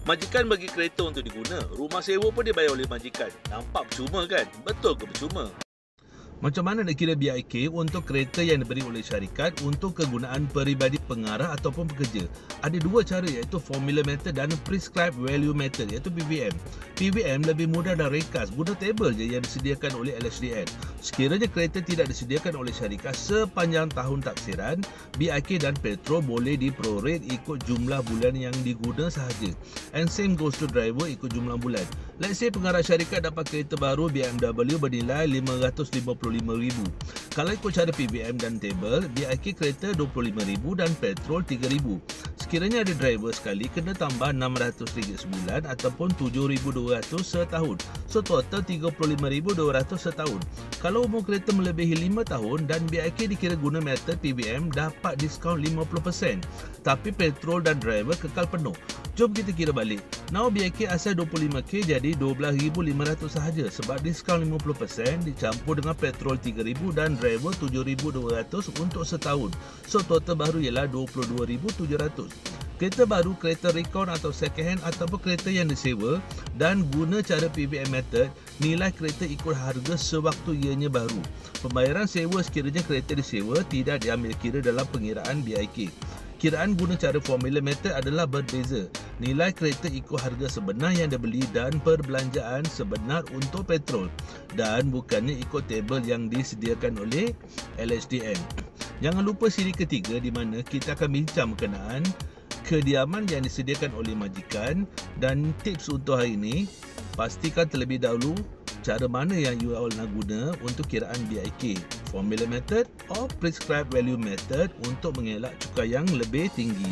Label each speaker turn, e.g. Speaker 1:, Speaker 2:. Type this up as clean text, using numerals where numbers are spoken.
Speaker 1: Majikan bagi kereta untuk diguna, rumah sewa pun dibayar oleh majikan. Nampak percuma kan? Betul ke percuma? Macam mana nak kira BIK untuk kereta yang diberi oleh syarikat untuk kegunaan peribadi pengarah ataupun pekerja? Ada dua cara, iaitu Formula Method dan Prescribed Value Method, iaitu PVM. PVM lebih mudah dan ringkas, guna tabel je yang disediakan oleh LHDN. Sekiranya kereta tidak disediakan oleh syarikat sepanjang tahun taksiran, BIK dan petrol boleh diprorate ikut jumlah bulan yang diguna sahaja. And same goes to driver ikut jumlah bulan. Let's say pengarah syarikat dapat kereta baru BMW bernilai RM555,000. Kalau ikut cara PVM dan tabel, BIK kereta RM25,000 dan petrol RM3,000. Sekiranya ada driver sekali, kena tambah RM600 sebulan ataupun RM7,200 setahun. So total RM35,200 setahun. Kalau umur kereta melebihi 5 tahun dan BIK dikira guna metod PVM, dapat diskaun 50%. Tapi petrol dan driver kekal penuh. Jom kita kira balik. Now BIK asal 25K jadi 12,500 sahaja sebab diskaun 50% dicampur dengan petrol 3,000 dan driver 7,200 untuk setahun. So total baru ialah 22,700. Kereta baru, kereta recon atau second hand ataupun kereta yang disewa dan guna cara PVM method, nilai kereta ikut harga sewaktu ianya baru. Pembayaran sewa sekiranya kereta disewa tidak diambil kira dalam pengiraan BIK. Kiraan guna cara formula method adalah berbeza. Nilai kereta ikut harga sebenar yang dibeli dan perbelanjaan sebenar untuk petrol dan bukannya ikut tabel yang disediakan oleh LHDN. Jangan lupa siri ketiga di mana kita akan bincang berkenaan kediaman yang disediakan oleh majikan dan tips untuk hari ini. Pastikan terlebih dahulu cara mana yang you all nak guna untuk kiraan BIK, Formula Method or Prescribed Value Method untuk mengelak cukai yang lebih tinggi.